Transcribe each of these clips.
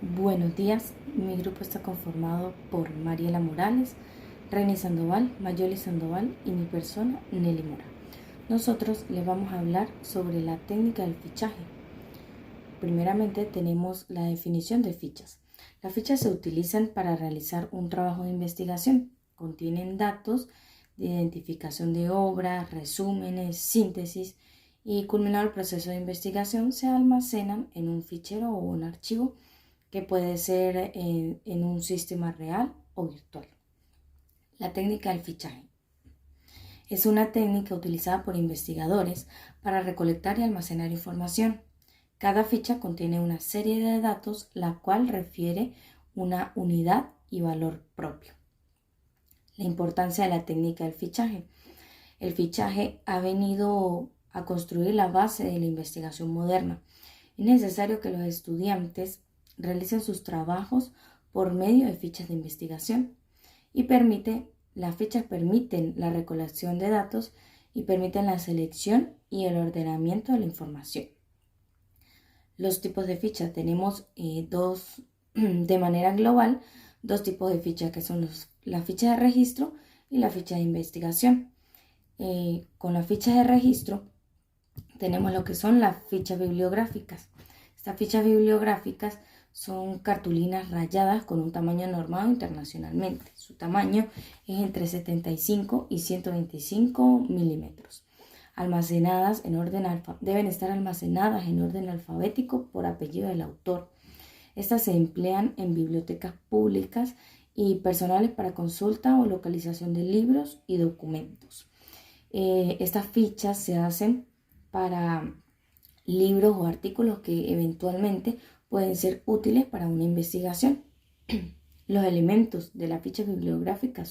Buenos días, mi grupo está conformado por Mariela Morales, Reni Sandoval, Mayoli Sandoval y mi persona, Nelly Mora. Nosotros les vamos a hablar sobre la técnica del fichaje. Primeramente tenemos la definición de fichas. Las fichas se utilizan para realizar un trabajo de investigación. Contienen datos de identificación de obras, resúmenes, síntesis y culminado el proceso de investigación se almacenan en un fichero o un archivo que puede ser en un sistema real o virtual. La técnica del fichaje es una técnica utilizada por investigadores para recolectar y almacenar información. Cada ficha contiene una serie de datos, la cual refiere una unidad y valor propio. La importancia de la técnica del fichaje. El fichaje ha venido a construir la base de la investigación moderna. Es necesario que los estudiantes realicen sus trabajos por medio de fichas de investigación y las fichas permiten la recolección de datos y permiten la selección y el ordenamiento de la información. Los tipos de fichas tenemos de manera global, dos tipos de fichas que son la ficha de registro y la ficha de investigación. Con las fichas de registro tenemos lo que son las fichas bibliográficas. Estas fichas bibliográficas son cartulinas rayadas con un tamaño normado internacionalmente. Su tamaño es entre 75 y 125 milímetros. Deben estar almacenadas en orden alfabético por apellido del autor. Estas se emplean en bibliotecas públicas y personales para consulta o localización de libros y documentos. Estas fichas se hacen para libros o artículos que eventualmente pueden ser útiles para una investigación. Los elementos de la ficha bibliográfica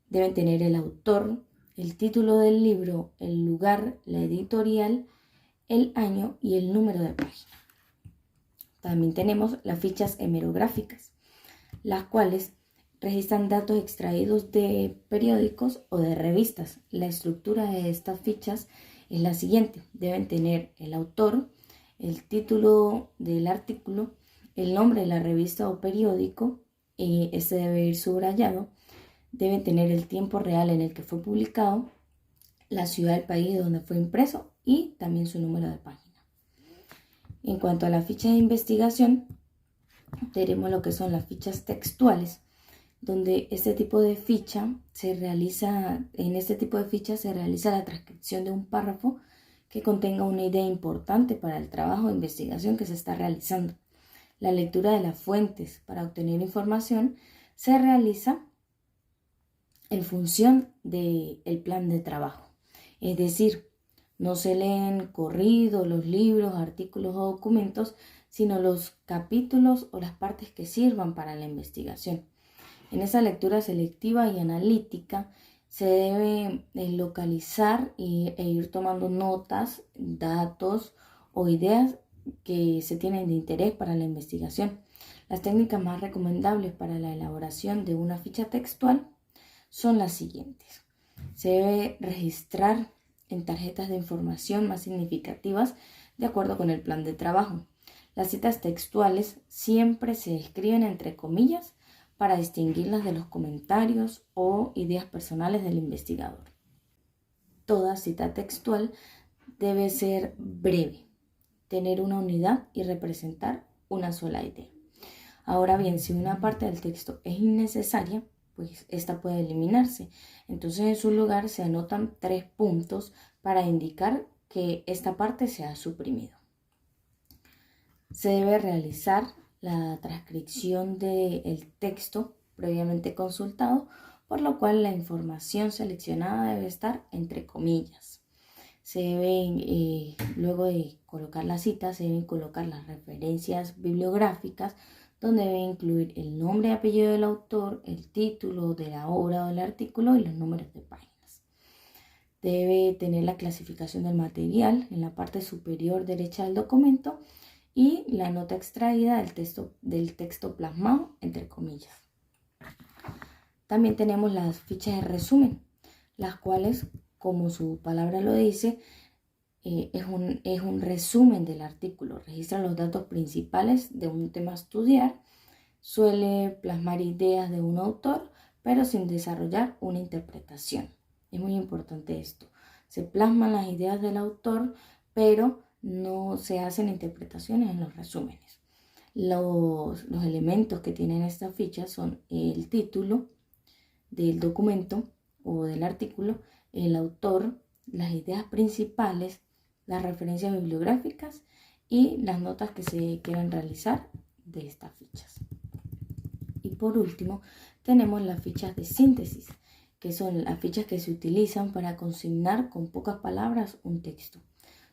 deben tener el autor, el título del libro, el lugar, la editorial, el año y el número de página. También tenemos las fichas hemerográficas, las cuales registran datos extraídos de periódicos o de revistas. La estructura de estas fichas es la siguiente. Deben tener el autor, el título del artículo, el nombre de la revista o periódico, este debe ir subrayado, deben tener el tiempo real en el que fue publicado, la ciudad del país donde fue impreso y también su número de página. En cuanto a la ficha de investigación, tenemos lo que son las fichas textuales, donde en este tipo de ficha se realiza la transcripción de un párrafo que contenga una idea importante para el trabajo de investigación que se está realizando. La lectura de las fuentes para obtener información se realiza en función del plan de trabajo. Es decir, no se leen corridos los libros, artículos o documentos, sino los capítulos o las partes que sirvan para la investigación. En esa lectura selectiva y analítica se debe localizar e ir tomando notas, datos o ideas que se tienen de interés para la investigación. Las técnicas más recomendables para la elaboración de una ficha textual son las siguientes. Se debe registrar en tarjetas de información más significativas de acuerdo con el plan de trabajo. Las citas textuales siempre se escriben entre comillas para distinguirlas de los comentarios o ideas personales del investigador. Toda cita textual debe ser breve, tener una unidad y representar una sola idea. Ahora bien, si una parte del texto es innecesaria, pues esta puede eliminarse. Entonces en su lugar se anotan 3 puntos para indicar que esta parte se ha suprimido. Se debe realizar la transcripción del texto previamente consultado, por lo cual la información seleccionada debe estar entre comillas. Luego de colocar la cita, se deben colocar las referencias bibliográficas, donde debe incluir el nombre y apellido del autor, el título de la obra o del artículo y los números de páginas. Debe tener la clasificación del material en la parte superior derecha del documento y la nota extraída del texto plasmado, entre comillas. También tenemos las fichas de resumen, las cuales, como su palabra lo dice, es un resumen del artículo, registra los datos principales de un tema a estudiar, suele plasmar ideas de un autor, pero sin desarrollar una interpretación. Es muy importante esto. Se plasman las ideas del autor, pero no se hacen interpretaciones en los resúmenes. Los elementos que tienen esta ficha son el título del documento o del artículo, el autor, las ideas principales, las referencias bibliográficas y las notas que se quieran realizar de estas fichas. Y por último, tenemos las fichas de síntesis, que son las fichas que se utilizan para consignar con pocas palabras un texto.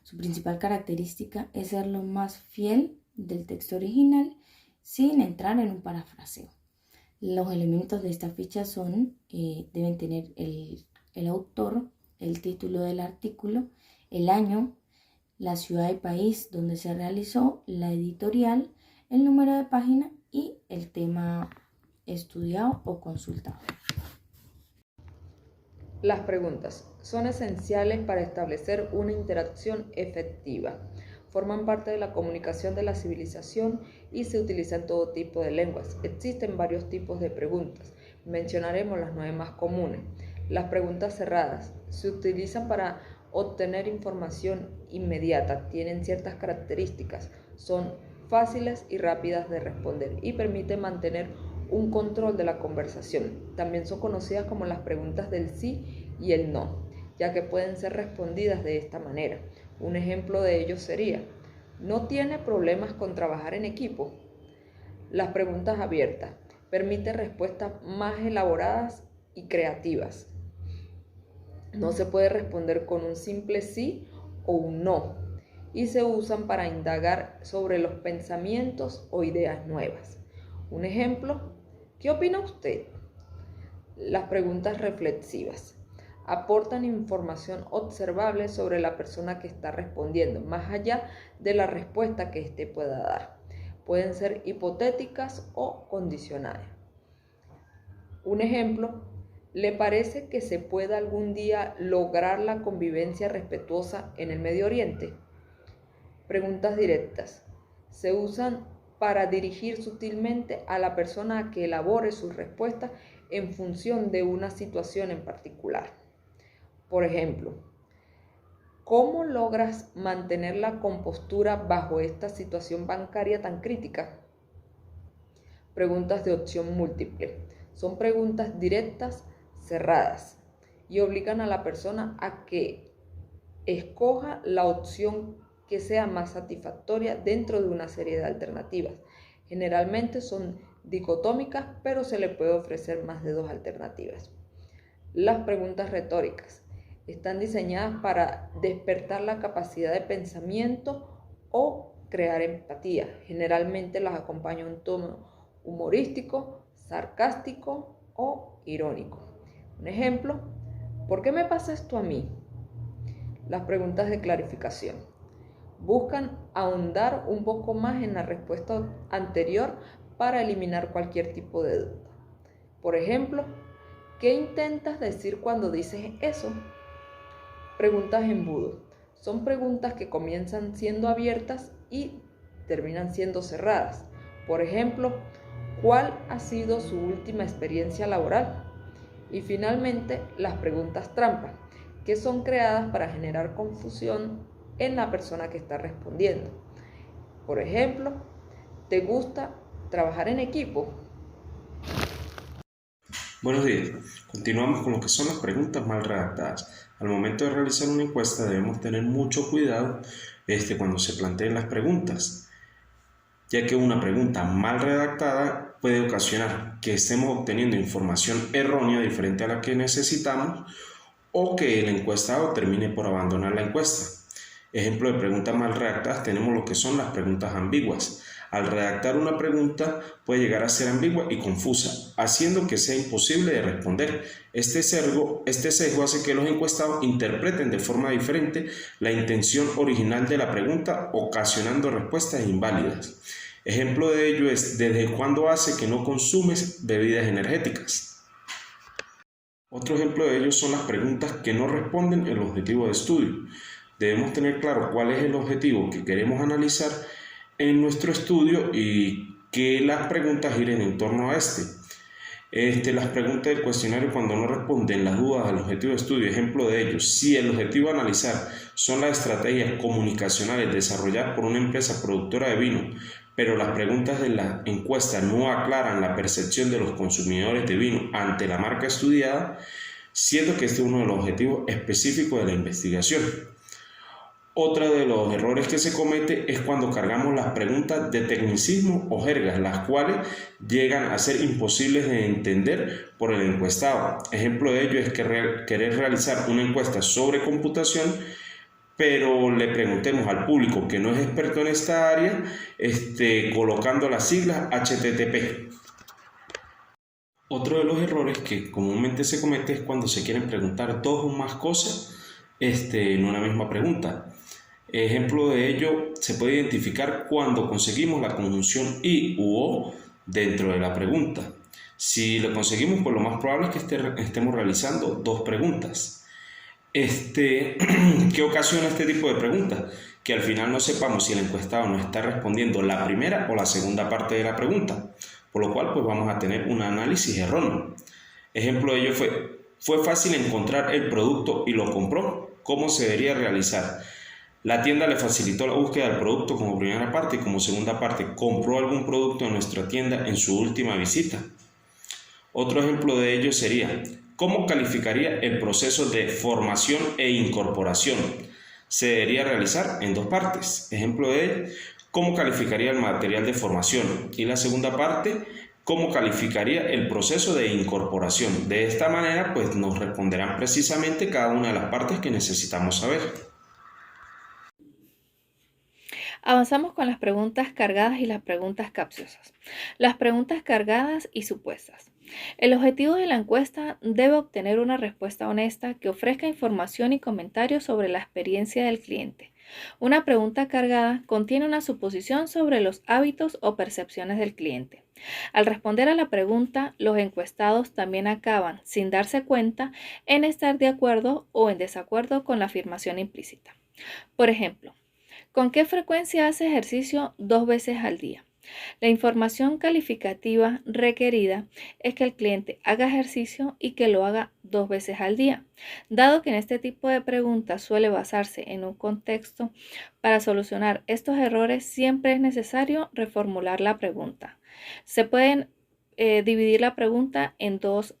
Su principal característica es ser lo más fiel del texto original sin entrar en un parafraseo. Los elementos de esta ficha deben tener el autor, el título del artículo, el año, la ciudad y país donde se realizó, la editorial, el número de página y el tema estudiado o consultado. Las preguntas son esenciales para establecer una interacción efectiva. Forman parte de la comunicación de la civilización y se utilizan en todo tipo de lenguas. Existen varios tipos de preguntas. Mencionaremos las 9 más comunes. Las preguntas cerradas se utilizan para obtener información inmediata, tienen ciertas características, son fáciles y rápidas de responder y permiten mantener un control de la conversación. También son conocidas como las preguntas del sí y el no, ya que pueden ser respondidas de esta manera. Un ejemplo de ello sería: ¿no tiene problemas con trabajar en equipo? Las preguntas abiertas permiten respuestas más elaboradas y creativas. No se puede responder con un simple sí o un no, y se usan para indagar sobre los pensamientos o ideas nuevas. Un ejemplo: ¿qué opina usted? Las preguntas reflexivas aportan información observable sobre la persona que está respondiendo, más allá de la respuesta que éste pueda dar. Pueden ser hipotéticas o condicionales. Un ejemplo: ¿le parece que se pueda algún día lograr la convivencia respetuosa en el Medio Oriente? Preguntas directas se usan para dirigir sutilmente a la persona a que elabore sus respuestas en función de una situación en particular. Por ejemplo, ¿cómo logras mantener la compostura bajo esta situación bancaria tan crítica? Preguntas de opción múltiple. Son preguntas directas, cerradas, y obligan a la persona a que escoja la opción que sea más satisfactoria dentro de una serie de alternativas. Generalmente son dicotómicas, pero se le puede ofrecer más de 2 alternativas. Las preguntas retóricas están diseñadas para despertar la capacidad de pensamiento o crear empatía. Generalmente las acompaña un tono humorístico, sarcástico o irónico. Un ejemplo: ¿por qué me pasa esto a mí? Las preguntas de clarificación buscan ahondar un poco más en la respuesta anterior para eliminar cualquier tipo de duda. Por ejemplo, ¿qué intentas decir cuando dices eso? Preguntas embudo. Son preguntas que comienzan siendo abiertas y terminan siendo cerradas. Por ejemplo, ¿cuál ha sido su última experiencia laboral? Y finalmente, las preguntas trampa, que son creadas para generar confusión en la persona que está respondiendo. Por ejemplo, ¿te gusta trabajar en equipo? Buenos días. Continuamos con lo que son las preguntas mal redactadas. Al momento de realizar una encuesta debemos tener mucho cuidado cuando se planteen las preguntas, ya que una pregunta mal redactada puede ocasionar que estemos obteniendo información errónea diferente a la que necesitamos o que el encuestado termine por abandonar la encuesta. Ejemplo de preguntas mal redactadas tenemos lo que son las preguntas ambiguas. Al redactar una pregunta puede llegar a ser ambigua y confusa, haciendo que sea imposible de responder. Este sesgo hace que los encuestados interpreten de forma diferente la intención original de la pregunta, ocasionando respuestas inválidas. Ejemplo de ello es: ¿desde cuándo hace que no consumes bebidas energéticas? Otro ejemplo de ello son las preguntas que no responden el objetivo de estudio. debemos tener claro cuál es el objetivo que queremos analizar en nuestro estudio y que las preguntas giren en torno a este. Las preguntas del cuestionario, cuando no responden las dudas al objetivo de estudio, ejemplo de ello, si el objetivo a analizar son las estrategias comunicacionales desarrolladas por una empresa productora de vino, pero las preguntas de la encuesta no aclaran la percepción de los consumidores de vino ante la marca estudiada, siendo que este es uno de los objetivos específicos de la investigación. Otro de los errores que se comete es cuando cargamos las preguntas de tecnicismo o jergas, las cuales llegan a ser imposibles de entender por el encuestado. Ejemplo de ello es querer realizar una encuesta sobre computación, pero le preguntemos al público que no es experto en esta área, colocando las siglas HTTP. Otro de los errores que comúnmente se comete es cuando se quieren preguntar dos o más cosas en una misma pregunta. Ejemplo de ello se puede identificar cuando conseguimos la conjunción y u o dentro de la pregunta. Si lo conseguimos, pues lo más probable es que estemos realizando dos preguntas. ¿Qué ocasiona este tipo de preguntas? Que al final no sepamos si el encuestado nos está respondiendo la primera o la segunda parte de la pregunta, por lo cual pues vamos a tener un análisis erróneo. Ejemplo de ello fue fácil encontrar el producto y lo compró. ¿Cómo se debería realizar? La tienda le facilitó la búsqueda del producto como primera parte y como segunda parte, compró algún producto en nuestra tienda en su última visita. Otro ejemplo de ello sería, ¿cómo calificaría el proceso de formación e incorporación? Se debería realizar en dos partes. Ejemplo de ello, ¿cómo calificaría el material de formación? Y la segunda parte, ¿cómo calificaría el proceso de incorporación? De esta manera, pues nos responderán precisamente cada una de las partes que necesitamos saber. Avanzamos con las preguntas cargadas y las preguntas capciosas. Las preguntas cargadas y supuestas. El objetivo de la encuesta debe obtener una respuesta honesta que ofrezca información y comentarios sobre la experiencia del cliente. Una pregunta cargada contiene una suposición sobre los hábitos o percepciones del cliente. Al responder a la pregunta, los encuestados también acaban, sin darse cuenta, en estar de acuerdo o en desacuerdo con la afirmación implícita. Por ejemplo, ¿con qué frecuencia hace ejercicio 2 veces al día? La información calificativa requerida es que el cliente haga ejercicio y que lo haga 2 veces al día. Dado que en este tipo de preguntas suele basarse en un contexto, para solucionar estos errores siempre es necesario reformular la pregunta. Se pueden dividir la pregunta en dos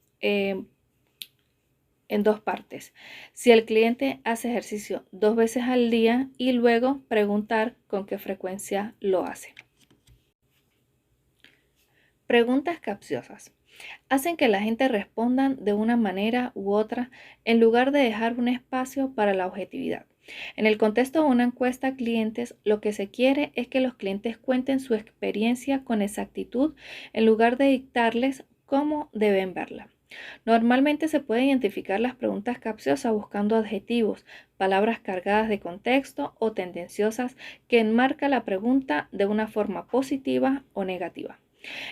partes. Si el cliente hace ejercicio 2 veces al día y luego preguntar con qué frecuencia lo hace. Preguntas capciosas. Hacen que la gente respondan de una manera u otra en lugar de dejar un espacio para la objetividad. En el contexto de una encuesta a clientes, lo que se quiere es que los clientes cuenten su experiencia con exactitud en lugar de dictarles cómo deben verla. Normalmente se pueden identificar las preguntas capciosas buscando adjetivos, palabras cargadas de contexto o tendenciosas que enmarcan la pregunta de una forma positiva o negativa.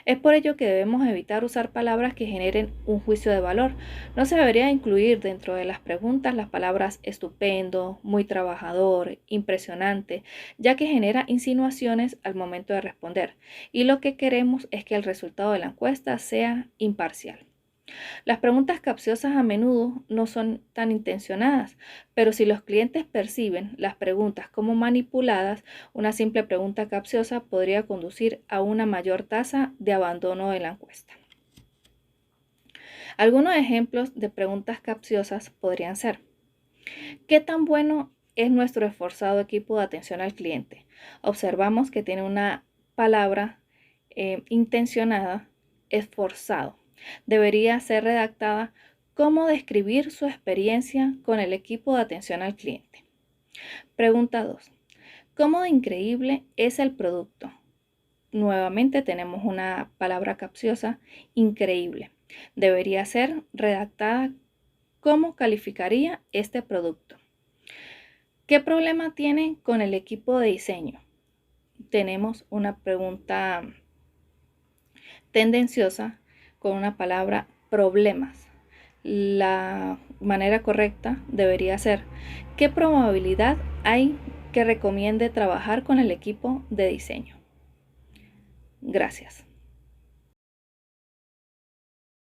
Es por ello que debemos evitar usar palabras que generen un juicio de valor. No se debería incluir dentro de las preguntas las palabras estupendo, muy trabajador, impresionante, ya que genera insinuaciones al momento de responder, y lo que queremos es que el resultado de la encuesta sea imparcial. Las preguntas capciosas a menudo no son tan intencionadas, pero si los clientes perciben las preguntas como manipuladas, una simple pregunta capciosa podría conducir a una mayor tasa de abandono de la encuesta. Algunos ejemplos de preguntas capciosas podrían ser: ¿qué tan bueno es nuestro esforzado equipo de atención al cliente? Observamos que tiene una palabra intencionada, esforzado. Debería ser redactada cómo describir su experiencia con el equipo de atención al cliente. Pregunta 2. ¿Cómo de increíble es el producto? Nuevamente tenemos una palabra capciosa, increíble. Debería ser redactada cómo calificaría este producto. ¿Qué problema tiene con el equipo de diseño? Tenemos una pregunta tendenciosa con una palabra problemas. la manera correcta debería ser: ¿qué probabilidad hay que recomiende trabajar con el equipo de diseño? Gracias.